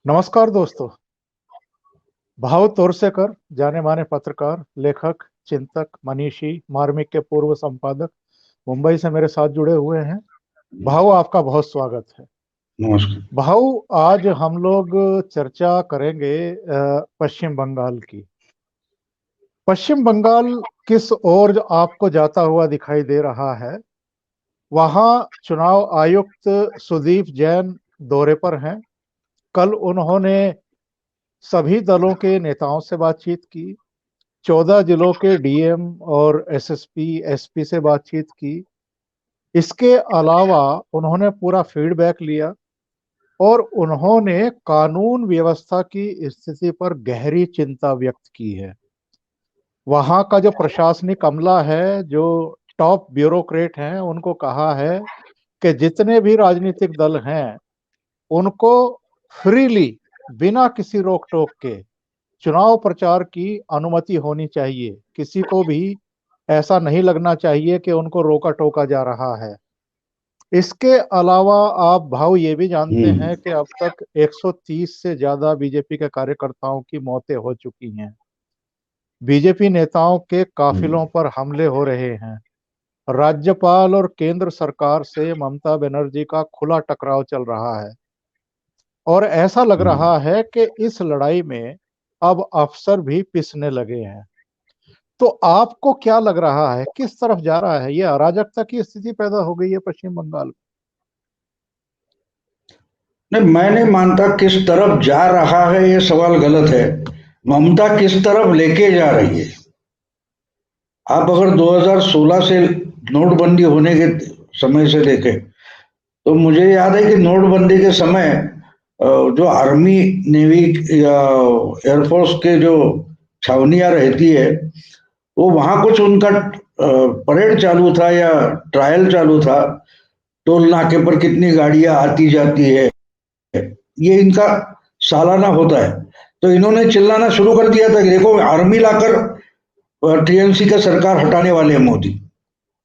नमस्कार दोस्तों। भाव तोरसेकर जाने माने पत्रकार, लेखक, चिंतक, मनीषी, मार्मिक के पूर्व संपादक मुंबई से मेरे साथ जुड़े हुए हैं। भाव, आपका बहुत स्वागत है। नमस्कार। भाव, आज हम लोग चर्चा करेंगे पश्चिम बंगाल की। पश्चिम बंगाल किस ओर आपको जाता हुआ दिखाई दे रहा है? वहां चुनाव आयुक्त सुदीप जैन दौरे पर हैं। कल उन्होंने सभी दलों के नेताओं से बातचीत की, 14 जिलों के डीएम और एसएसपी, एसपी से बातचीत की। इसके अलावा उन्होंने पूरा फीडबैक लिया और उन्होंने कानून व्यवस्था की स्थिति पर गहरी चिंता व्यक्त की है। वहां का जो प्रशासनिक अमला है, जो टॉप ब्यूरोक्रेट हैं, उनको कहा है कि जितने भी राजनीतिक दल हैं उनको फ्रीली, बिना किसी रोक टोक के चुनाव प्रचार की अनुमति होनी चाहिए। किसी को भी ऐसा नहीं लगना चाहिए कि उनको रोका टोका जा रहा है। इसके अलावा आप भाव ये भी जानते हैं कि अब तक 130 से ज्यादा बीजेपी के कार्यकर्ताओं की मौतें हो चुकी हैं। बीजेपी नेताओं के काफिलों पर हमले हो रहे हैं। राज्यपाल और केंद्र सरकार से ममता बनर्जी का खुला टकराव चल रहा है और ऐसा लग रहा है कि इस लड़ाई में अब अफसर भी पिसने लगे हैं। तो आपको क्या लग रहा है, किस तरफ जा रहा है? ये अराजकता की स्थिति पैदा हो गई है पश्चिम बंगाल में। नहीं, मैं नहीं मानता किस तरफ जा रहा है, ये सवाल गलत है। ममता किस तरफ लेके जा रही है? आप अगर 2016 से नोटबंदी होने के समय से देखें तो मुझे याद है कि नोटबंदी के समय जो आर्मी, नेवी या एयरफोर्स के जो छावनियां रहती है, वो वहां कुछ उनका परेड चालू था या ट्रायल चालू था। टोल नाके पर कितनी गाड़ियां आती जाती है, ये इनका सालाना होता है। तो इन्होंने चिल्लाना शुरू कर दिया था कि देखो, आर्मी लाकर टीएमसी का सरकार हटाने वाले हैं मोदी।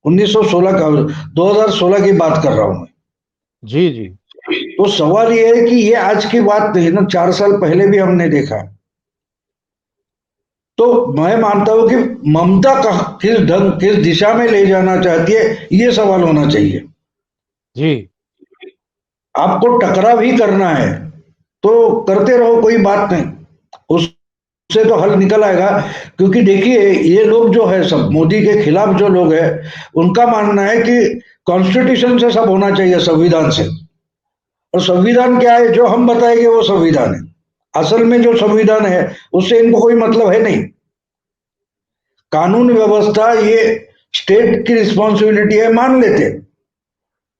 1916 का, 2016 की बात कर रहा हूं मैं। जी जी। तो सवाल ये है कि ये आज की बात नहीं ना, 4 साल पहले भी हमने देखा। तो मैं मानता हूं कि ममता का किस ढंग, किस दिशा में ले जाना चाहती है, ये सवाल होना चाहिए। जी। आपको टकराव ही करना है तो करते रहो, कोई बात नहीं, उससे तो हल निकल आएगा। क्योंकि देखिए, ये लोग जो है सब मोदी के खिलाफ जो लोग हैं, उनका मानना है कि कॉन्स्टिट्यूशन से सब होना चाहिए, संविधान से। और संविधान क्या है, जो हम बताएंगे वो संविधान है। असल में जो संविधान है उससे इनको कोई मतलब है नहीं। कानून व्यवस्था ये स्टेट की रिस्पॉन्सिबिलिटी है, मान लेते।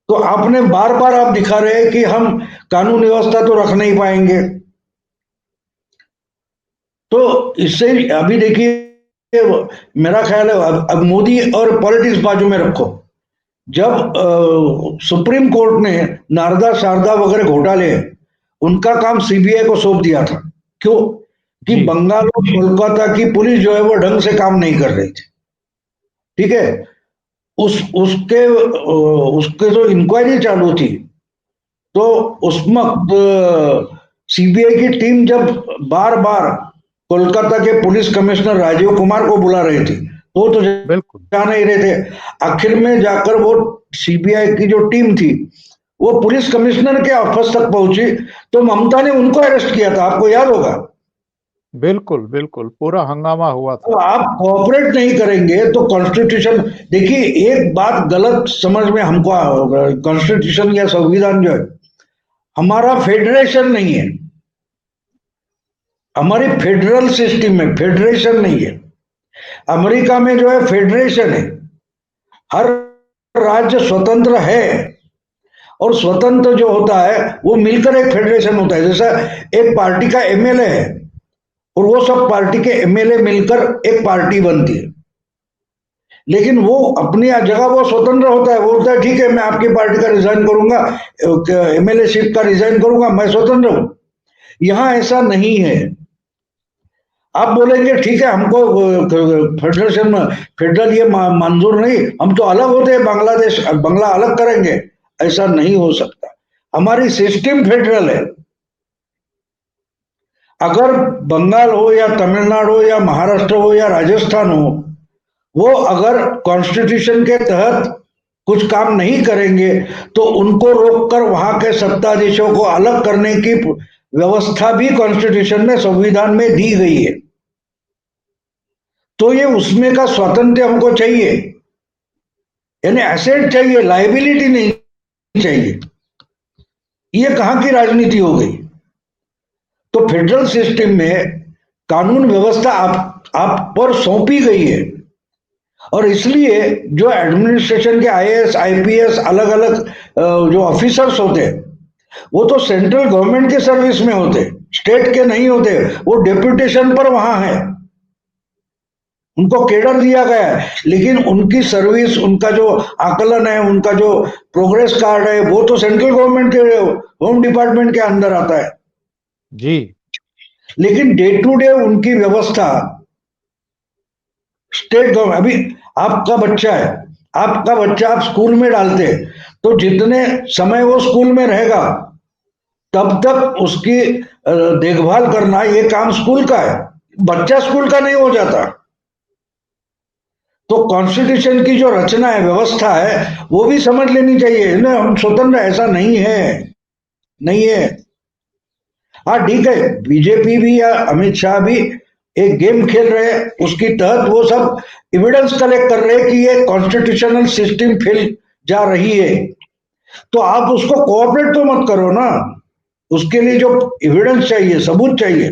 तो आपने बार बार आप दिखा रहे हैं कि हम कानून व्यवस्था तो रख नहीं पाएंगे। तो इससे अभी देखिए, मेरा ख्याल है अब मोदी और पॉलिटिक्स बाजू में रखो। जब सुप्रीम कोर्ट ने नारदा शारदा वगैरह घोटाले, उनका काम सीबीआई को सौंप दिया था। क्यों? कि जी बंगाल और कोलकाता की पुलिस जो है वो ढंग से काम नहीं कर रही थी। ठीक है। उसके उसके जो इंक्वायरी चालू थी, तो उसमें सीबीआई की टीम जब बार बार कोलकाता के पुलिस कमिश्नर राजीव कुमार को बुला रही थी, तो वो तो बिल्कुल। जा नहीं रहे थे। आखिर में जाकर वो सीबीआई की जो टीम थी, वो पुलिस कमिश्नर के ऑफिस तक पहुंची, तो ममता ने उनको अरेस्ट किया था, आपको याद होगा। बिल्कुल बिल्कुल, पूरा हंगामा हुआ तो था। आप कोऑपरेट नहीं करेंगे तो कॉन्स्टिट्यूशन, देखिए एक बात गलत समझ में हमको, कॉन्स्टिट्यूशन या संविधान जो है, हमारा फेडरेशन नहीं है। हमारी फेडरल सिस्टम में फेडरेशन नहीं है। अमेरिका में जो है फेडरेशन है। हर राज्य स्वतंत्र है, और स्वतंत्र जो होता है वो मिलकर एक फेडरेशन होता है। जैसा एक पार्टी का एमएलए है और वो सब पार्टी के एमएलए मिलकर एक पार्टी बनती है। लेकिन वो अपनी जगह वो स्वतंत्र होता है, वो बोलता है ठीक है, मैं आपकी पार्टी का रिजाइन करूंगा, एमएलए शिप का रिजाइन करूंगा, मैं स्वतंत्र हूं। यहां ऐसा नहीं है। आप बोलेंगे ठीक है, हमको फेडरेशन में फेडरल ये मंजूर नहीं, हम तो अलग होते हैं, बांग्लादेश बंगला अलग करेंगे। ऐसा नहीं हो सकता। हमारी सिस्टम फेडरल है। अगर बंगाल हो या तमिलनाडु हो या महाराष्ट्र हो या राजस्थान हो, वो अगर कॉन्स्टिट्यूशन के तहत कुछ काम नहीं करेंगे तो उनको रोककर वहां के सत्ताधीशों को अलग करने की व्यवस्था भी कॉन्स्टिट्यूशन में, संविधान में दी गई है। तो ये उसमें का स्वातंत्र्य हमको चाहिए, यानी एसेट चाहिए, लाइबिलिटी नहीं चाहिए। ये कहां की राजनीति हो गई? तो फेडरल सिस्टम में कानून व्यवस्था आप पर सौंपी गई है, और इसलिए जो एडमिनिस्ट्रेशन के आईएएस आईपीएस अलग अलग जो ऑफिसर्स होते हैं, वो तो सेंट्रल गवर्नमेंट के सर्विस में होते, स्टेट के नहीं होते। वो डेप्यूटेशन पर वहां है, उनको केडर दिया गया है, लेकिन उनकी सर्विस, उनका जो आकलन है, उनका जो प्रोग्रेस कार्ड है, वो तो सेंट्रल गवर्नमेंट के होम डिपार्टमेंट के अंदर आता है जी। लेकिन डे टू डे उनकी व्यवस्था स्टेट गवर्नमेंट। अभी आपका बच्चा है, आपका बच्चा आप स्कूल में डालते हैं, तो जितने समय वो स्कूल में रहेगा तब तक उसकी देखभाल करना ये काम स्कूल का है, बच्चा स्कूल का नहीं हो जाता। तो कॉन्स्टिट्यूशन की जो रचना है, व्यवस्था है, वो भी समझ लेनी चाहिए ना। हम स्वतंत्र, ऐसा नहीं है, नहीं है। हाँ ठीक है, बीजेपी भी या अमित शाह भी एक गेम खेल रहे हैं, उसकी तहत वो सब एविडेंस कलेक्ट कर रहे हैं कि ये कॉन्स्टिट्यूशनल सिस्टम फेल जा रही है। तो आप उसको कोऑपरेट तो मत करो ना, उसके लिए जो एविडेंस चाहिए, सबूत चाहिए,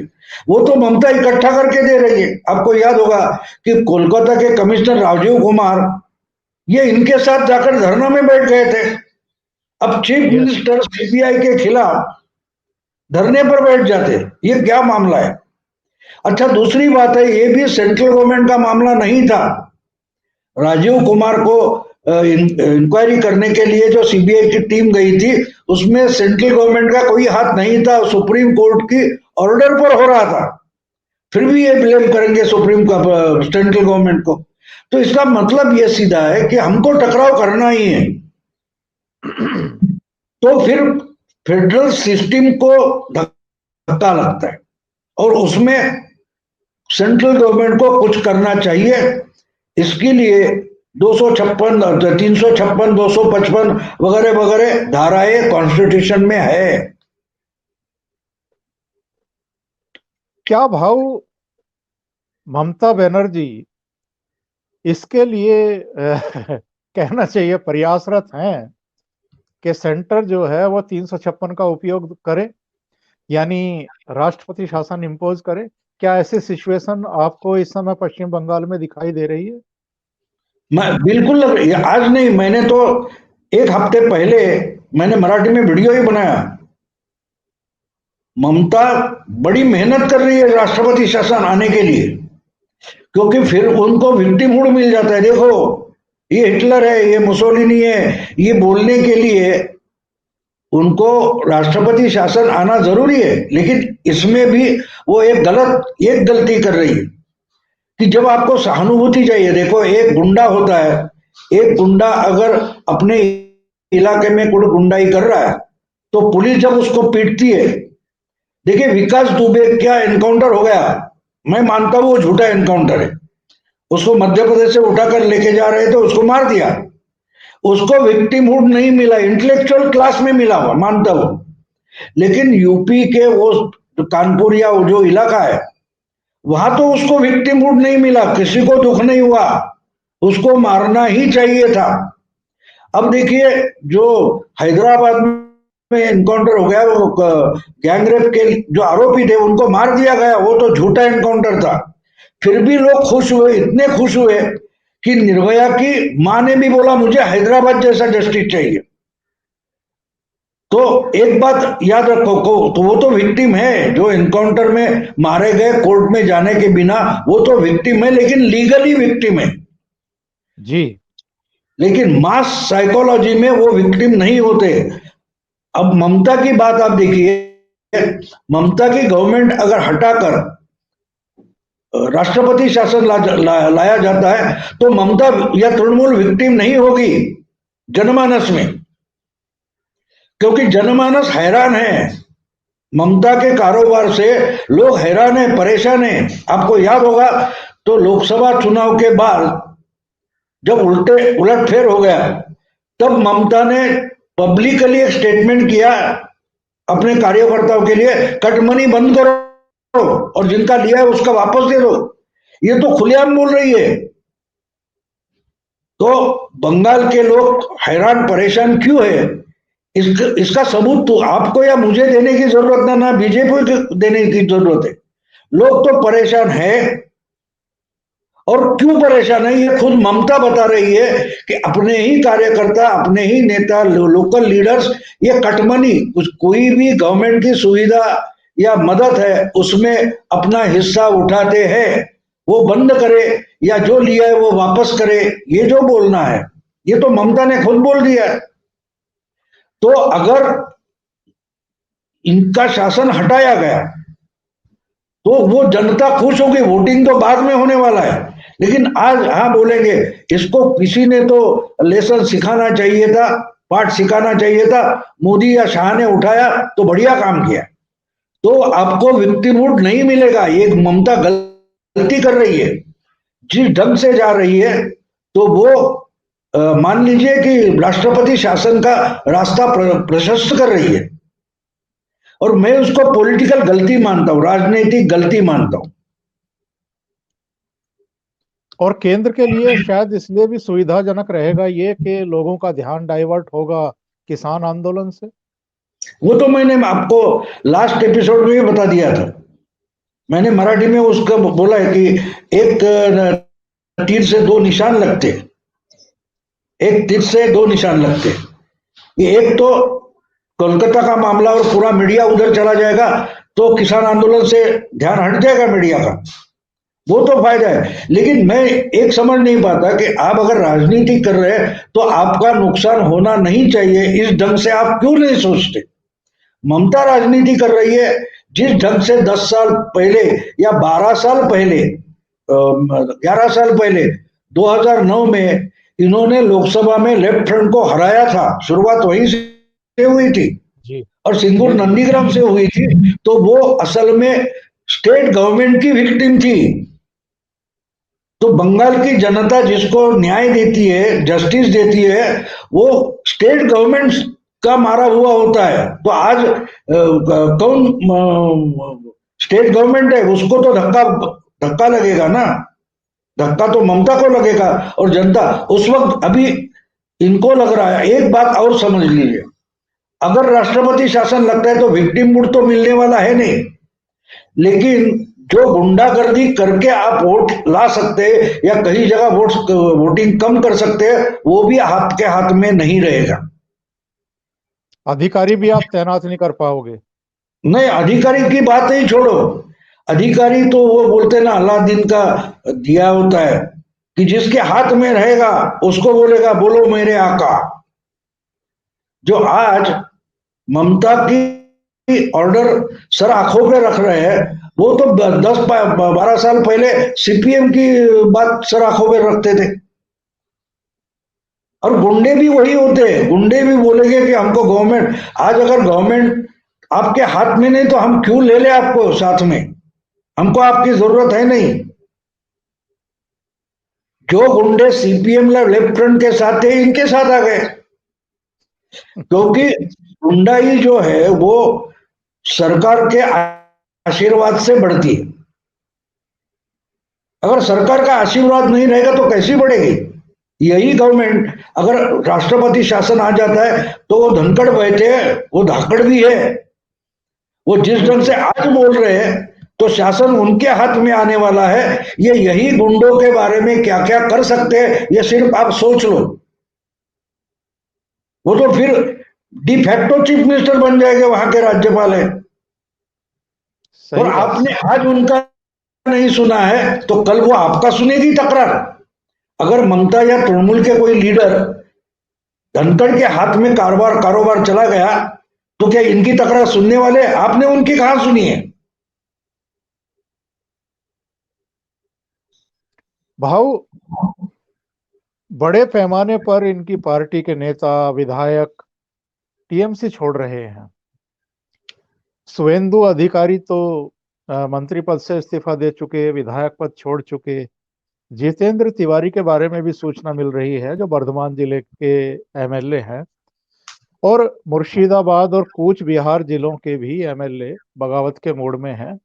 वो तो ममता इकट्ठा करके दे रही है। आपको याद होगा कि कोलकाता के कमिश्नर राजीव कुमार ये इनके साथ जाकर धरना में बैठ गए थे। अब चीफ मिनिस्टर सीबीआई के खिलाफ धरने पर बैठ जाते, ये क्या मामला है? अच्छा, दूसरी बात है, ये भी सेंट्रल गवर्नमेंट का मामला नहीं था। राजीव कुमार को इंक्वायरी करने के लिए जो सीबीआई की टीम गई थी, उसमें सेंट्रल गवर्नमेंट का कोई हाथ नहीं था, सुप्रीम कोर्ट की ऑर्डर पर हो रहा था। फिर भी ये ब्लेम करेंगे सुप्रीम सेंट्रल गवर्नमेंट को। तो इसका मतलब ये सीधा है कि हमको टकराव करना ही है। तो फिर फेडरल सिस्टम को धक्का लगता है, और उसमें सेंट्रल गवर्नमेंट को कुछ करना चाहिए। इसके लिए 256, 356, 255 वगैरह वगैरह धाराएं कॉन्स्टिट्यूशन में है। क्या भाव ममता बनर्जी इसके लिए कहना चाहिए प्रयासरत हैं कि सेंटर जो है वो 356 का उपयोग करे, यानी राष्ट्रपति शासन इम्पोज करे? क्या ऐसी सिचुएशन आपको इस समय पश्चिम बंगाल में दिखाई दे रही है? मैं बिल्कुल लग रही है, आज नहीं, मैंने तो एक हफ्ते पहले मैंने मराठी में वीडियो ही बनाया। ममता बड़ी मेहनत कर रही है राष्ट्रपति शासन आने के लिए, क्योंकि फिर उनको विक्टिमहुड मिल जाता है। देखो, ये हिटलर है, ये मुसोलिनी है, ये बोलने के लिए उनको राष्ट्रपति शासन आना जरूरी है। लेकिन इसमें भी वो एक गलती कर रही है कि जब आपको सहानुभूति चाहिए, देखो एक गुंडा होता है, एक गुंडा अगर अपने इलाके में कोई गुंडाई कर रहा है तो पुलिस जब उसको पीटती है, देखिए विकास दुबे क्या एनकाउंटर हो गया, मैं मानता हूं वो झूठा एनकाउंटर है। उसको मध्य प्रदेश से उठाकर लेके जा रहे थे, उसको मार दिया, उसको विक्टिमहुड नहीं मिला, इंटेलेक्चुअल क्लास में मिला हुआ, मानता हूं। लेकिन यूपी के वो कानपुर या वो जो इलाका है, वहां तो उसको विक्टिमहुड नहीं मिला, किसी को दुख नहीं हुआ, उसको मारना ही चाहिए था। अब देखिए, जो हैदराबाद में एनकाउंटर हो गया, वो गैंगरेप के जो आरोपी थे उनको मार दिया गया, वो तो झूठा एनकाउंटर था। फिर भी लोग खुश हुए, इतने खुश हुए कि निर्भया की मां ने भी बोला मुझे हैदराबाद जैसा जस्टिस चाहिए। तो एक बात याद रखो तो वो तो विक्टिम है, जो एनकाउंटर में मारे गए कोर्ट में जाने के बिना, वो तो विक्टिम है, लेकिन लीगली विक्टिम है जी। लेकिन मास साइकोलॉजी में वो विक्टिम नहीं होते। अब ममता की बात आप देखिए, ममता की गवर्नमेंट अगर हटाकर राष्ट्रपति शासन लाया जाता है तो ममता या तृणमूल विक्टिम नहीं होगी जनमानस में, क्योंकि जनमानस हैरान है ममता के कारोबार से लोग हैरान है, परेशान है। आपको याद होगा तो लोकसभा चुनाव के बाद जब उलटफेर हो गया, तब ममता ने पब्लिकली एक स्टेटमेंट किया अपने कार्यकर्ताओं के लिए, कट मनी बंद करो और जिनका लिया है उसका वापस दे दो। ये तो खुलेआम बोल रही है। तो बंगाल के लोग हैरान परेशान क्यों है, इसका सबूत तो आपको या मुझे देने की जरूरत ना बीजेपी को देने की जरूरत है। लोग तो परेशान है, और क्यों परेशान है ये खुद ममता बता रही है कि अपने ही कार्यकर्ता, अपने ही नेता, लोकल लीडर्स ये कटमनी, कोई भी गवर्नमेंट की सुविधा या मदद है उसमें अपना हिस्सा उठाते हैं, वो बंद करे या जो लिया है वो वापस करे, ये जो बोलना है ये तो ममता ने खुद बोल दिया है। तो अगर इनका शासन हटाया गया तो वो जनता खुश होगी, वोटिंग तो बाद में होने वाला है। लेकिन आज हाँ बोलेंगे इसको किसी ने तो लेसन सिखाना चाहिए था, पाठ सिखाना चाहिए था, मोदी या शाह ने उठाया तो बढ़िया काम किया। तो आपको विक्टिमहुड नहीं मिलेगा, ये ममता गलती कर रही है, जिस ढंग से जा रही है। तो वो मान लीजिए कि राष्ट्रपति शासन का रास्ता प्रशस्त कर रही है, और मैं उसको पॉलिटिकल गलती मानता हूं, राजनीतिक गलती मानता हूं। और केंद्र के लिए शायद इसलिए भी सुविधाजनक रहेगा ये कि लोगों का ध्यान डाइवर्ट होगा किसान आंदोलन से। वो तो मैंने आपको लास्ट एपिसोड में भी बता दिया था। मैंने मराठी में उसका बोला है कि एक तीर से दो निशान लगते, एक तीर से दो निशान लगते। ये एक तो कोलकाता का मामला और पूरा मीडिया उधर चला जाएगा तो किसान आंदोलन से ध्यान हट जाएगा मीडिया का, वो तो फायदा है। लेकिन मैं एक समझ नहीं पाता कि आप अगर राजनीति कर रहे हैं तो आपका नुकसान होना नहीं चाहिए, इस ढंग से आप क्यों नहीं सोचते। ममता राजनीति कर रही है जिस ढंग से 10 साल पहले या 12 साल पहले, 11 साल पहले 2009 में इन्होंने लोकसभा में लेफ्ट फ्रंट को हराया था, शुरुआत वहीं से हुई थी जी और सिंगूर नंदीग्राम से हुई थी। तो वो असल में स्टेट गवर्नमेंट की विक्टिम थी। तो बंगाल की जनता जिसको न्याय देती है, जस्टिस देती है, वो स्टेट गवर्नमेंट का मारा हुआ होता है। तो आज कौन स्टेट गवर्नमेंट है उसको तो धक्का धक्का लगेगा ना, धक्का तो ममता को लगेगा और जनता उस वक्त। अभी इनको लग रहा है, एक बात और समझ लीजिए, अगर राष्ट्रपति शासन लगता है तो विक्टिम वोट तो मिलने वाला है नहीं, लेकिन जो गुंडागर्दी करके आप वोट ला सकते हैं या कई जगह वोटिंग कम कर सकते हैं, वो भी आपके हाथ में नहीं रहेगा। अधिकारी भी आप तैनात नहीं कर पाओगे। नहीं, अधिकारी की बात ही छोड़ो, अधिकारी तो वो बोलते ना अलादीन का दिया होता है कि जिसके हाथ में रहेगा उसको बोलेगा बोलो मेरे आका। जो आज ममता की ऑर्डर सर आंखों पे रख रहे हैं, वो तो 10-12 साल पहले सीपीएम की बात सर आंखों पे रखते थे। और गुंडे भी वही होते हैं, गुंडे भी बोलेंगे कि हमको गवर्नमेंट, आज अगर गवर्नमेंट आपके हाथ में नहीं तो हम क्यों ले ले आपको साथ में, हमको आपकी जरूरत है नहीं। जो गुंडे सीपीएम लेफ्ट फ्रंट के साथ थे इनके साथ आ गए, क्योंकि गुंडाई जो है वो सरकार के आशीर्वाद से बढ़ती है। अगर सरकार का आशीर्वाद नहीं रहेगा तो कैसी बढ़ेगी। यही गवर्नमेंट अगर राष्ट्रपति शासन आ जाता है तो वो धनखड़ बैठे हैं, वो धाकड़ भी है। वो जिस ढंग से आज बोल रहे हैं तो शासन उनके हाथ में आने वाला है। ये यही गुंडों के बारे में क्या क्या कर सकते हैं ये सिर्फ आप सोच लो। वो तो फिर डिफैक्टो चीफ मिनिस्टर बन जाएंगे, वहां के राज्यपाल है। और सही बात आपने सर। आज उनका नहीं सुना है तो कल वो आपका सुनेगी तकरार। अगर ममता या तृणमूल के कोई लीडर धनखड़ के हाथ में कारोबार चला गया तो क्या इनकी तकरार सुनने वाले, आपने उनकी कहां सुनी है। भाव बड़े पैमाने पर इनकी पार्टी के नेता विधायक टीएमसी छोड़ रहे हैं। शुभेंदु अधिकारी तो मंत्री पद से इस्तीफा दे चुके, विधायक पद छोड़ चुके। जितेंद्र तिवारी के बारे में भी सूचना मिल रही है, जो बर्धमान जिले के एमएलए हैं, और मुर्शिदाबाद और कूच बिहार जिलों के भी एमएलए बगावत के मूड में हैं।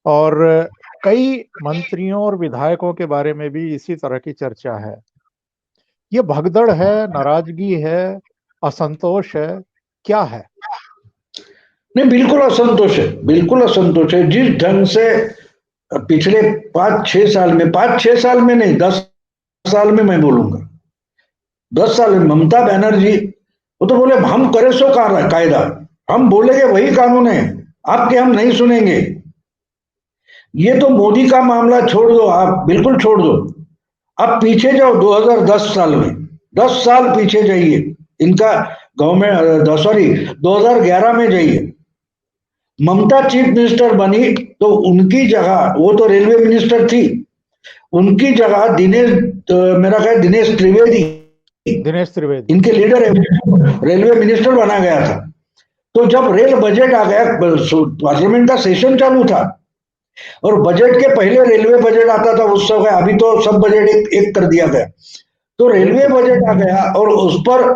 और कई मंत्रियों और विधायकों के बारे में भी इसी तरह की चर्चा है। ये भगदड़ है, नाराजगी है, असंतोष है, क्या है? नहीं, बिल्कुल असंतोष है, बिल्कुल असंतोष है। जिस ढंग से पिछले 5-6 साल में, 5-6 साल में नहीं, 10 साल में मैं बोलूंगा, 10 साल में ममता बनर्जी, वो तो बोले हम करे सो कायदा, हम बोलेंगे वही कानून है, आपके हम नहीं सुनेंगे। ये तो मोदी का मामला छोड़ दो, आप बिल्कुल छोड़ दो। अब पीछे जाओ 2010 साल में, 10 साल पीछे जाइए, इनका गवर्नमेंट, सॉरी 2011 में जाइए। ममता चीफ मिनिस्टर बनी तो उनकी जगह, वो तो रेलवे मिनिस्टर थी, उनकी जगह दिनेश, मेरा ख्याल दिनेश त्रिवेदी, दिनेश त्रिवेदी। इनके लीडर है, रेलवे मिनिस्टर बना गया था। तो जब रेल बजट आ गया, पार्लियामेंट का सेशन चालू था, और बजट के पहले रेलवे बजट आता था उस समय, अभी तो सब बजट एक कर दिया गया। तो रेलवे बजट आ गया और उस पर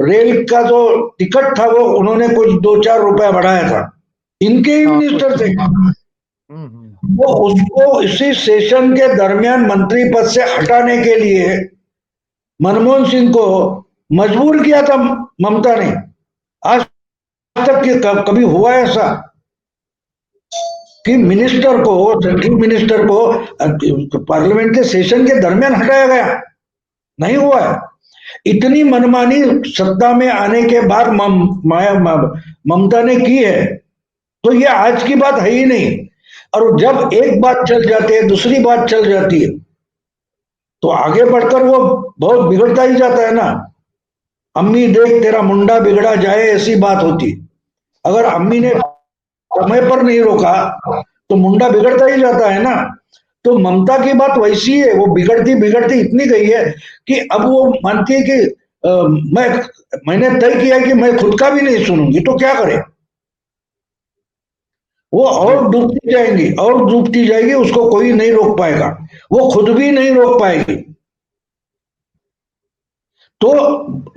रेल का जो टिकट था वो उन्होंने कुछ 2-4 रुपया बढ़ाया था, इनके ही मिनिस्टर थे। वो उसको इसी सेशन के दरमियान मंत्री पद से हटाने के लिए मनमोहन सिंह को मजबूर किया था ममता ने। आज तक कि कभी हुआ ऐसा कि मिनिस्टर को, सेंट्रल मिनिस्टर को पार्लियामेंट के सेशन के दरमियान हटाया गया? नहीं हुआ है। इतनी मनमानी सत्ता में आने के बाद ममता ने की है, तो ये आज की बात है ही नहीं। और जब एक बात चल जाती है, दूसरी बात चल जाती है, तो आगे बढ़कर वो बहुत बिगड़ता ही जाता है ना। अम्मी देख तेरा मुंडा बिगड़ा जाए, ऐसी बात होती। अगर अम्मी ने समय पर नहीं रोका तो मुंडा बिगड़ता ही जाता है ना। तो ममता की बात वैसी है, वो बिगड़ती बिगड़ती इतनी गई है कि अब वो मानती है कि मैंने तय किया कि मैं खुद का भी नहीं सुनूंगी, तो क्या करे। वो और डूबती जाएंगी और डूबती जाएगी, उसको कोई नहीं रोक पाएगा, वो खुद भी नहीं रोक पाएगी। तो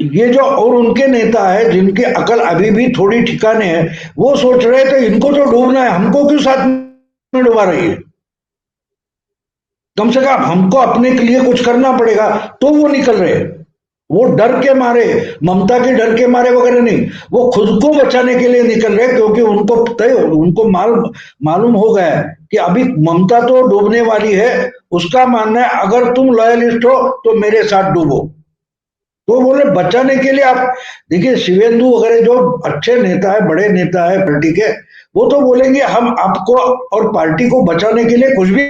ये जो और उनके नेता है जिनकी अकल अभी भी थोड़ी ठिकाने है, वो सोच रहे थे इनको तो डूबना है, हमको क्यों साथ में डुबा रही है, कम से कम हमको अपने के लिए कुछ करना पड़ेगा। तो वो निकल रहे, वो डर के मारे, ममता के डर के मारे वगैरह नहीं, वो खुद को बचाने के लिए निकल रहे, क्योंकि उनको मालूम हो गया कि अभी ममता तो डूबने वाली है। उसका मानना है अगर तुम लॉयलिस्ट हो तो मेरे साथ डूबो। तो बोले बचाने के लिए आप देखिए, शिवेंदु वगैरह जो अच्छे नेता है, बड़े नेता है पार्टी के, वो तो बोलेंगे हम आपको और पार्टी को बचाने के लिए कुछ भी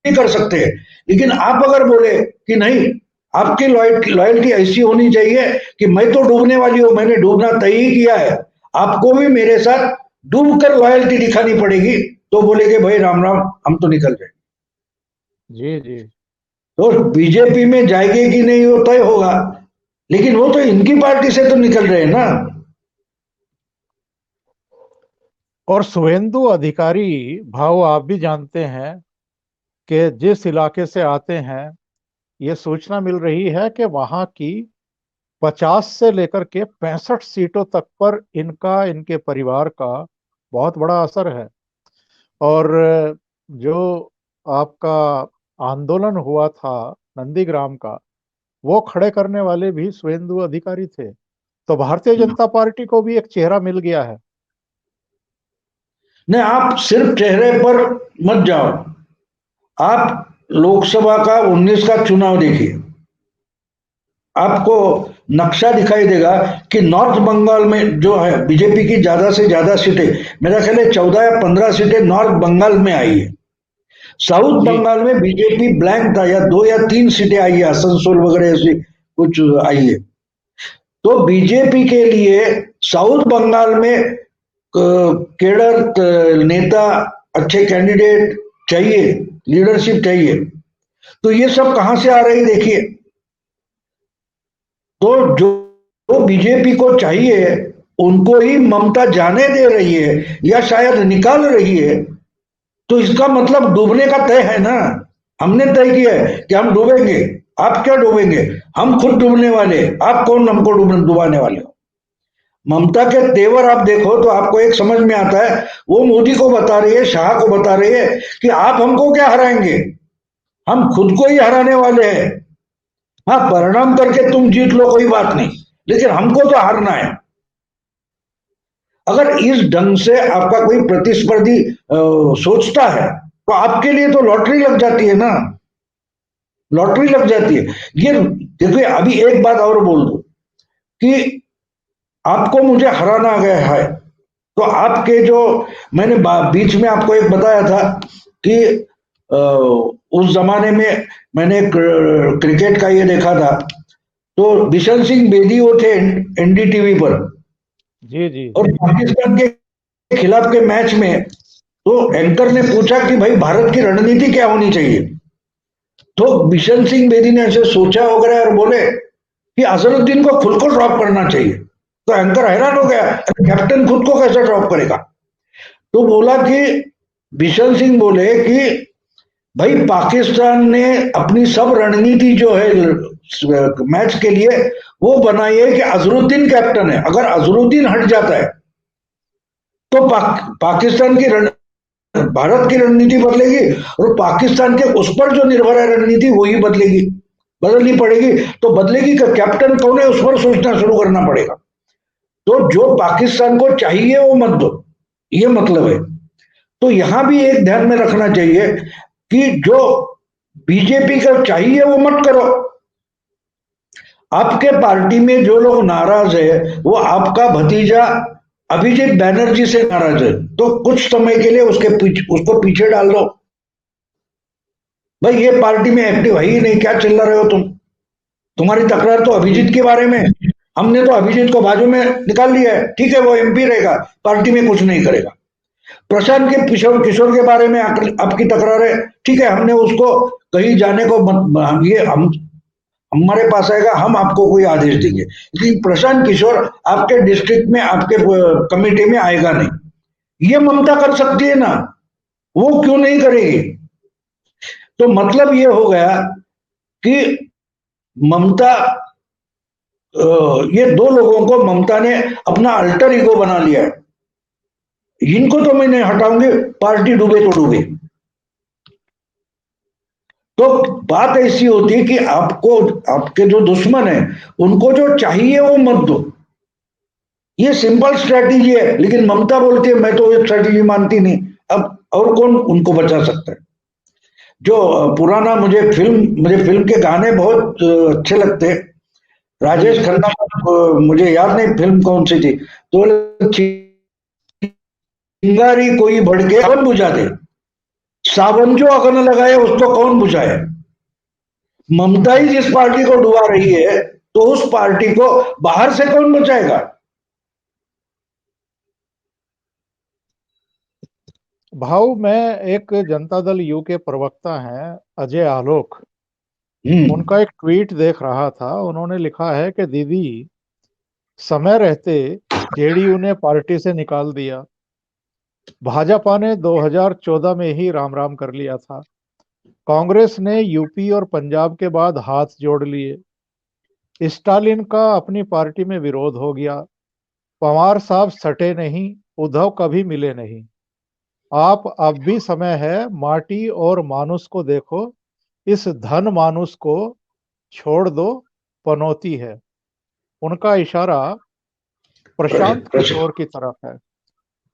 कर सकते हैं। लेकिन आप अगर बोले कि नहीं, आपकी लॉयल्टी ऐसी होनी चाहिए कि मैं तो डूबने वाली हूं, मैंने डूबना तय ही किया है, आपको भी मेरे साथ डूब कर लॉयल्टी दिखानी पड़ेगी, तो बोलेगे भाई राम राम, हम तो निकल गए। जी जी। तो बीजेपी में जाएगी कि नहीं वो तय होगा, लेकिन वो तो इनकी पार्टी से तो निकल रहे हैं ना। और शुभेंदु अधिकारी भाव आप भी जानते हैं कि जिस इलाके से आते हैं, ये सूचना मिल रही है कि वहां की 50 से लेकर के 65 सीटों तक पर इनका, इनके परिवार का बहुत बड़ा असर है। और जो आपका आंदोलन हुआ था नंदीग्राम का, वो खड़े करने वाले भी शुभेंदु अधिकारी थे। तो भारतीय जनता पार्टी को भी एक चेहरा मिल गया है। नहीं, आप सिर्फ चेहरे पर मत जाओ, आप लोकसभा का 19 का चुनाव देखिए, आपको नक्शा दिखाई देगा कि नॉर्थ बंगाल में जो है बीजेपी की ज्यादा से ज्यादा सीटें, मेरा ख्याल है 14 या 15 सीटें नॉर्थ बंगाल में आई है। साउथ जी। बंगाल में बीजेपी ब्लैंक था, या 2 या 3 सीटें आई है, आसनसोल वगैरह ऐसी कुछ आई है। तो बीजेपी के लिए साउथ बंगाल में केडर, नेता, अच्छे कैंडिडेट चाहिए, लीडरशिप चाहिए। तो ये सब कहां से आ रही देखिए। तो जो बीजेपी को चाहिए उनको ही ममता जाने दे रही है या शायद निकाल रही है, तो इसका मतलब डूबने का तय है ना। हमने तय किया है कि हम डूबेंगे। आप क्या डूबेंगे? हम खुद डूबने वाले, आप कौन हमको डुबाने वाले हो? ममता के तेवर आप देखो तो आपको एक समझ में आता है। वो मोदी को बता रही है, शाह को बता रही है कि आप हमको क्या हराएंगे, हम खुद को ही हराने वाले हैं। हाँ, परिणाम करके तुम जीत लो, कोई बात नहीं, लेकिन हमको तो हारना है। अगर इस ढंग से आपका कोई प्रतिस्पर्धी सोचता है तो आपके लिए तो लॉटरी लग जाती है ना, लॉटरी लग जाती है। ये देखिए, अभी एक बात और बोल दो कि आपको मुझे हराना गया है, तो आपके जो, मैंने बीच में आपको एक बताया था कि उस जमाने में मैंने क्रिकेट का ये देखा था, तो बिशन सिंह बेदी वो थे एनडीटीवी पर, जी जी और जी। पाकिस्तान के खिलाफ के मैच में तो एंकर ने पूछा कि भाई भारत की रणनीति क्या होनी चाहिए, तो बिशन सिंह बेदी ने ऐसे सोचा वगैरह और बोले कि अजहरुद्दीन को खुद को ड्रॉप करना चाहिए। तो एंकर हैरान हो गया, कैप्टन खुद को कैसे ड्रॉप करेगा? तो बोला कि बिशन सिंह बोले कि भाई पाकिस्तान ने अपनी सब रणनीति जो है मैच के लिए वो बनाई है कि अजहरुद्दीन कैप्टन है, अगर अजहरुद्दीन हट जाता है तो पाकिस्तान की भारत की रणनीति बदलेगी, और पाकिस्तान के उस पर जो निर्भर है रणनीति वही बदलेगी, बदलनी पड़ेगी। तो बदलेगी का कैप्टन कौन है, उस पर सोचना शुरू करना पड़ेगा। तो जो पाकिस्तान को चाहिए वो मत दो, ये मतलब है। तो यहां भी एक ध्यान में रखना चाहिए कि जो बीजेपी का चाहिए वो मत करो। आपके पार्टी में जो लोग नाराज है वो आपका भतीजा अभिजीत बैनर्जी से नाराज है, तो कुछ समय के लिए उसको पीछे डाल दो। भाई ये पार्टी में एक्टिव है ही नहीं, क्या चिल्ला रहे हो तुम? तुम्हारी तकरार तो अभिजीत के बारे में, हमने तो अभिजीत को बाजू में निकाल लिया है, ठीक है वो एमपी रहेगा, पार्टी में कुछ नहीं करेगा। प्रशांत के किशोर किशोर के बारे में आपकी तकरार है, ठीक है हमने उसको कहीं जाने को ये हम हमारे पास आएगा, हम आपको कोई आदेश देंगे, लेकिन प्रशांत किशोर आपके डिस्ट्रिक्ट में आपके कमेटी में आएगा नहीं। ये ममता कर सकती है ना, वो क्यों नहीं करेगी? तो मतलब ये हो गया कि ममता, ये दो लोगों को ममता ने अपना अल्टर ईगो बना लिया है। इनको तो मैं नहीं हटाऊंगी, पार्टी डूबे तो डूबे। तो बात ऐसी होती है कि आपको आपके जो दुश्मन है उनको जो चाहिए वो मत दो, ये सिंपल स्ट्रेटेजी है। लेकिन ममता बोलती है मैं तो ये स्ट्रेटेजी मानती नहीं। अब और कौन उनको बचा सकता है? जो पुराना, मुझे फिल्म के गाने बहुत अच्छे लगते हैं। जी राजेश खन्ना मुझे याद नहीं फिल्म कौन सी थी, तो चिंगारी कोई भड़के कौन बुझा दे, सावन जो अगन लगाए उसको कौन बुझाए। ममता ही जिस पार्टी को डुबा रही है तो उस पार्टी को बाहर से कौन बचाएगा? भाऊ, मैं एक जनता दल यू के प्रवक्ता हैं अजय आलोक, हम्म। उनका एक ट्वीट देख रहा था। उन्होंने लिखा है कि दीदी, समय रहते जेडीयू ने पार्टी से निकाल दिया, भाजपा ने 2014 में ही राम राम कर लिया था, कांग्रेस ने यूपी और पंजाब के बाद हाथ जोड़ लिए, स्टालिन का अपनी पार्टी में विरोध हो गया, पवार साहब सटे नहीं, उद्धव कभी मिले नहीं, आप अब भी समय है, माटी और मानुष को देखो, इस धन मानुष को छोड़ दो, पनौती है। उनका इशारा प्रशांत प्रश्न। किशोर की तरफ है।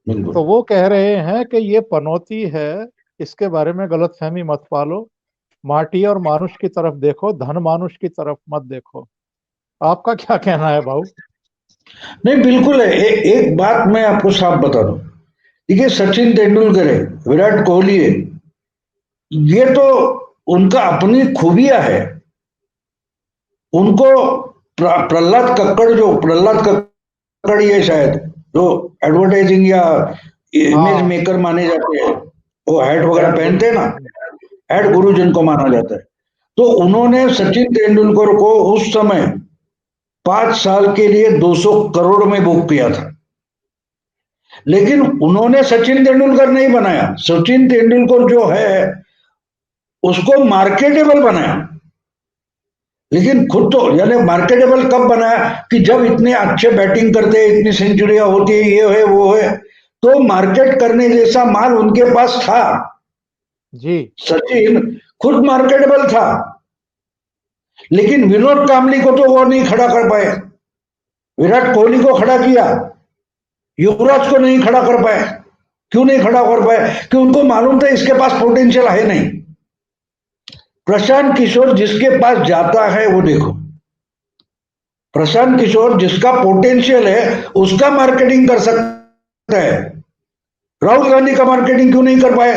बिल्कुल। तो वो कह रहे हैं कि ये पनौती है, इसके बारे में गलतफहमी मत पालो, माटी और मानुष की तरफ देखो, धन मानुष की तरफ मत देखो। आपका क्या कहना है भाऊ? नहीं, बिल्कुल है। एक बात मैं आपको साफ बता दूं, देखिए सचिन तेंदुलकर है, विराट कोहली है, ये तो उनका अपनी खूबियां है। उनको प्रहलाद कक्कड़ ये शायद जो एडवर्टाइजिंग या इमेज हाँ, मेकर माने जाते हैं, वो हैट वगैरह एड गुरु। पहनते हैं ना, हैट गुरु जिनको माना जाता है। तो उन्होंने सचिन तेंदुलकर को उस समय 5 साल के लिए 200 करोड़ में बुक किया था। लेकिन उन्होंने सचिन तेंदुलकर नहीं बनाया। सचिन तेंदुलकर जो है उसको मार्केटेबल बनाया, लेकिन खुद तो यानी मार्केटेबल कब बनाया कि जब इतने अच्छे बैटिंग करते हैं, इतनी सेंचुरियां होती है, ये है वो है, तो मार्केट करने जैसा माल उनके पास था। जी। सचिन खुद मार्केटेबल था, लेकिन विनोद कांबली को तो वो नहीं खड़ा कर पाए। विराट कोहली को खड़ा किया, युवराज को नहीं खड़ा कर पाए। क्यों नहीं खड़ा कर पाए? कि उनको मालूम था इसके पास पोटेंशियल है नहीं। प्रशांत किशोर जिसके पास जाता है वो देखो, प्रशांत किशोर जिसका पोटेंशियल है उसका मार्केटिंग कर सकता है। राहुल गांधी का मार्केटिंग क्यों नहीं कर पाए?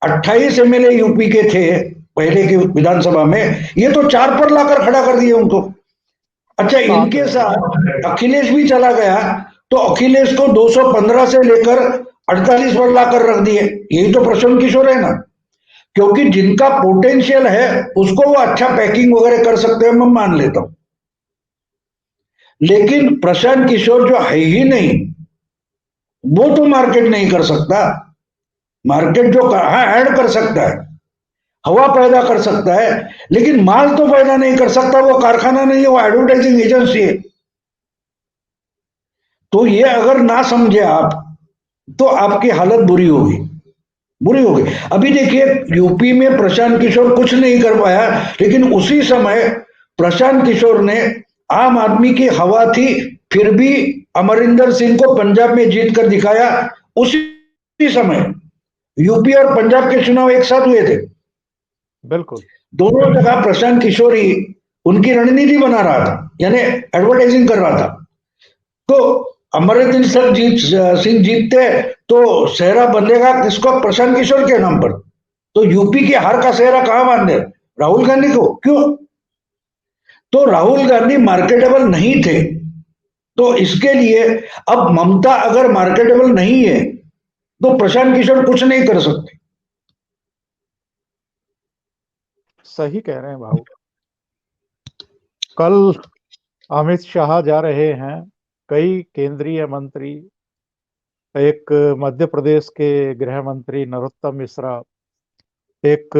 28 एमएलए यूपी के थे पहले की विधानसभा में, ये तो 4 पर लाकर खड़ा कर दिए उनको। अच्छा, सात इनके में साथ अखिलेश भी चला गया, तो अखिलेश को 215 से लेकर 48 पर लाकर रख दिए। यही तो प्रशांत किशोर है ना। क्योंकि जिनका पोटेंशियल है उसको वो अच्छा पैकिंग वगैरह कर सकते हैं, मैं मान लेता हूं। लेकिन प्रशांत किशोर जो है ही नहीं, वो तो मार्केट नहीं कर सकता। मार्केट जो हाँ ऐड कर सकता है, हवा पैदा कर सकता है, लेकिन माल तो पैदा नहीं कर सकता। वो कारखाना नहीं है, वो एडवर्टाइजिंग एजेंसी है। तो ये अगर ना समझे आप, तो आपकी हालत बुरी होगी, बुरी होगी। अभी देखिए यूपी में प्रशांत किशोर कुछ नहीं कर पाया, लेकिन उसी समय प्रशांत किशोर ने, आम आदमी की हवा थी, फिर भी अमरिंदर सिंह को पंजाब में जीत कर दिखाया। उसी समय यूपी और पंजाब के चुनाव एक साथ हुए थे। बिल्कुल। दोनों जगह प्रशांत किशोर ही उनकी रणनीति बना रहा था, यानी एडवर्टाइजिंग कर रहा था। तो अमरिंदर सिंह जीतते तो सेहरा बनेगा किसको? प्रशांत किशोर के नाम पर। तो यूपी की हार का सेहरा कहां बांधे? राहुल गांधी को। क्यों? तो राहुल गांधी मार्केटेबल नहीं थे। तो इसके लिए अब ममता अगर मार्केटेबल नहीं है तो प्रशांत किशोर कुछ नहीं कर सकते। सही कह रहे हैं भाऊ। कल अमित शाह जा रहे हैं, कई केंद्रीय मंत्री, एक मध्य प्रदेश के गृह मंत्री नरोत्तम मिश्रा, एक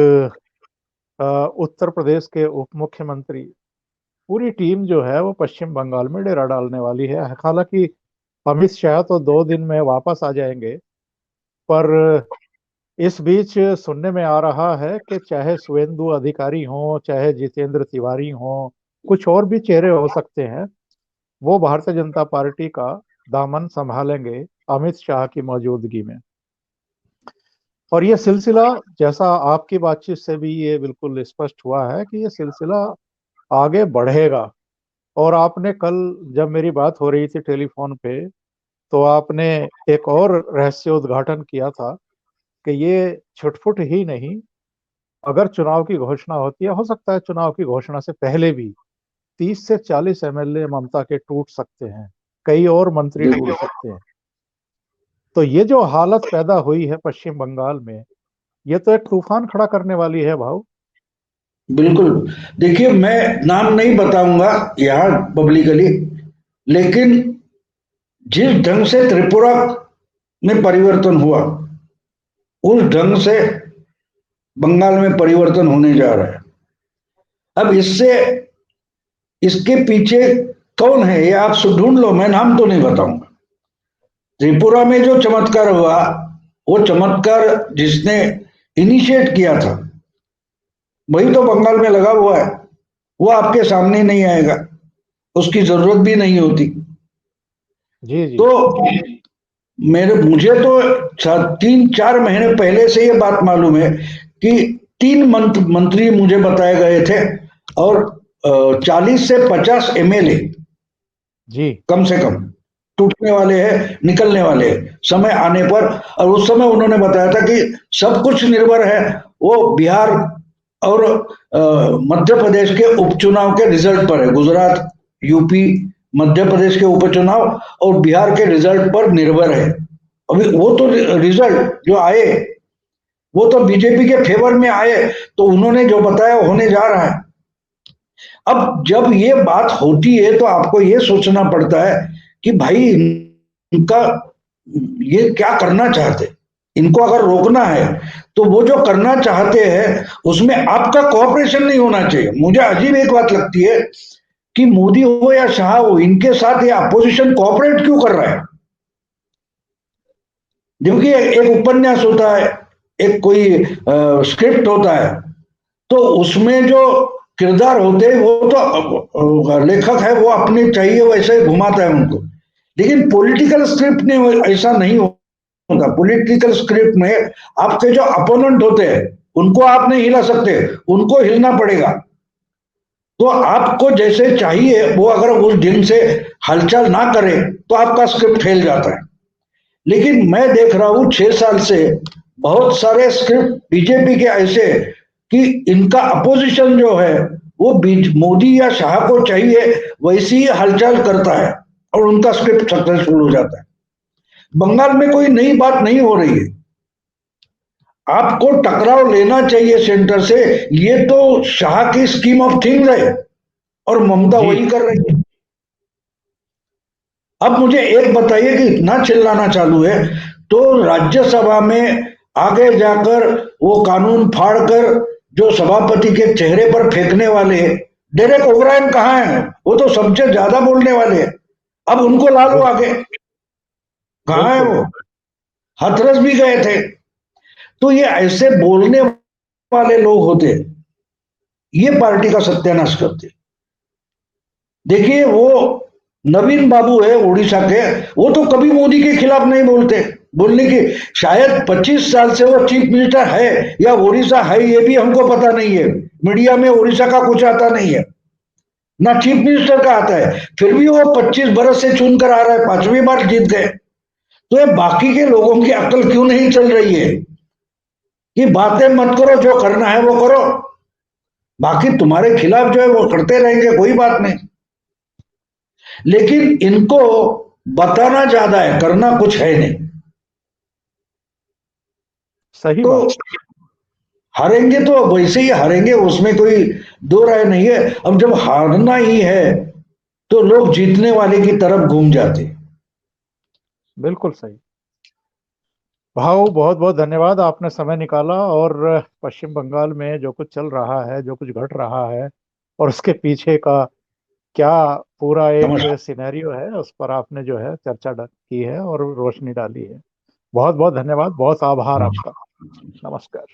उत्तर प्रदेश के उप मुख्यमंत्री, पूरी टीम जो है वो पश्चिम बंगाल में डेरा डालने वाली है। हालांकि अमित शाह तो 2 दिन में वापस आ जाएंगे, पर इस बीच सुनने में आ रहा है कि चाहे शुवेंदु अधिकारी हो, चाहे जितेंद्र तिवारी हो, कुछ और भी चेहरे हो सकते हैं, वो भारतीय जनता पार्टी का दामन संभालेंगे अमित शाह की मौजूदगी में। और ये सिलसिला, जैसा आपकी बातचीत से भी ये बिल्कुल स्पष्ट हुआ है कि ये सिलसिला आगे बढ़ेगा। और आपने कल जब मेरी बात हो रही थी टेलीफोन पे, तो आपने एक और रहस्य उद्घाटन किया था कि ये छुटपुट ही नहीं, अगर चुनाव की घोषणा होती है, हो सकता है चुनाव की घोषणा से पहले भी 30 से 40 एमएलए ममता के टूट सकते हैं, कई और मंत्री टूट सकते हैं। तो ये जो हालत पैदा हुई है पश्चिम बंगाल में, ये तो एक तूफान खड़ा करने वाली है भाव। बिल्कुल। देखिए मैं नाम नहीं बताऊंगा यहां पब्लिकली, लेकिन जिस ढंग से त्रिपुरा में परिवर्तन हुआ उस ढंग से बंगाल में परिवर्तन होने जा रहा है। अब इससे, इसके पीछे कौन है ये आप ढूंढ लो, मैं नाम तो नहीं बताऊंगा। त्रिपुरा में जो चमत्कार हुआ, वो चमत्कार जिसने इनिशिएट किया था वही तो बंगाल में लगा हुआ है। वो आपके सामने नहीं आएगा, उसकी जरूरत भी नहीं होती। जी जी। तो मुझे तो 3-4 महीने पहले से ये बात मालूम है कि 3 मंत्री मुझे बताए गए थे, और 40 से 50 एमएलए जी कम से कम टूटने वाले हैं, निकलने वाले हैं समय आने पर। और उस समय उन्होंने बताया था कि सब कुछ निर्भर है वो बिहार और मध्य प्रदेश के उपचुनाव के रिजल्ट पर है। गुजरात, यूपी, मध्य प्रदेश के उपचुनाव और बिहार के रिजल्ट पर निर्भर है। अभी वो तो रिजल्ट जो आए वो तो बीजेपी के फेवर में आए, तो उन्होंने जो बताया होने जा रहा है। अब जब ये बात होती है तो आपको ये सोचना पड़ता है कि भाई इनका ये क्या करना चाहते, इनको अगर रोकना है तो वो जो करना चाहते हैं उसमें आपका कोऑपरेशन नहीं होना चाहिए। मुझे अजीब एक बात लगती है कि मोदी हो या शाह हो, इनके साथ ये अपोजिशन कोऑपरेट क्यों कर रहा है? जबकि एक उपन्यास होता है, एक कोई स्क्रिप्ट होता है, तो उसमें जो किरदार होते हैं वो तो लेखक है, वो अपने चाहिए वैसे ही घुमाता है उनको। लेकिन पॉलिटिकल स्क्रिप्ट में ऐसा नहीं होता। पॉलिटिकल स्क्रिप्ट में आपके जो अपोनेंट होते हैं उनको आप नहीं हिला सकते, उनको हिलना पड़ेगा। तो आपको जैसे चाहिए वो अगर उस दिन से हलचल ना करे तो आपका स्क्रिप्ट फेल जाता है। लेकिन मैं देख रहा हूं 6 साल से बहुत सारे स्क्रिप्ट बीजेपी के ऐसे कि इनका अपोजिशन जो है वो मोदी या शाह को चाहिए वैसी ही हलचल करता है और उनका स्क्रिप्ट सक्सेसफुल हो जाता है। बंगाल में कोई नई बात नहीं हो रही है, आपको टकराव लेना चाहिए सेंटर से। ये तो शाह की स्कीम ऑफ थिंग्स है और ममता जी वही कर रही है। अब मुझे एक बताइए कि इतना चिल्लाना चालू है तो राज्यसभा में आगे जाकर वो कानून फाड़कर जो सभापति के चेहरे पर फेंकने वाले डेरेक ओब्रायन कहाँ है? वो तो सबसे ज्यादा बोलने वाले हैं। अब उनको ला लो बिल्कुल आगे, कहाँ है बिल्कुल। वो? हाथरस भी गए थे। तो ये ऐसे बोलने वाले लोग होते, ये पार्टी का सत्यानाश करते। देखिए वो नवीन बाबू है उड़ीसा के, वो तो कभी मोदी के खिलाफ नहीं बोलते। बोलने की शायद 25 साल से वो चीफ मिनिस्टर है या उड़ीसा है ये भी हमको पता नहीं है। मीडिया में उड़ीसा का कुछ आता नहीं है, ना चीफ मिनिस्टर का आता है। फिर भी वो 25 बरस से चुन कर आ रहा है, 5वीं बार जीत गए। तो ये बाकी के लोगों की अक्ल क्यों नहीं चल रही है कि बातें मत करो, जो करना है वो करो, बाकी तुम्हारे खिलाफ जो है वो करते रहेंगे, कोई बात नहीं। लेकिन इनको बताना ज्यादा है, करना कुछ है नहीं। सही तो बात। हारेंगे तो वैसे ही हारेंगे, उसमें कोई दो राय नहीं है। अब जब हारना ही है तो लोग जीतने वाले की तरफ घूम जाते। बिल्कुल सही। भाऊ बहुत बहुत धन्यवाद, आपने समय निकाला और पश्चिम बंगाल में जो कुछ चल रहा है, जो कुछ घट रहा है और उसके पीछे का क्या पूरा एक नमस्कार। सिनेरियो है, उस पर आपने जो है चर्चा की है और रोशनी डाली है। बहुत बहुत धन्यवाद, बहुत आभार आपका। नमस्कार।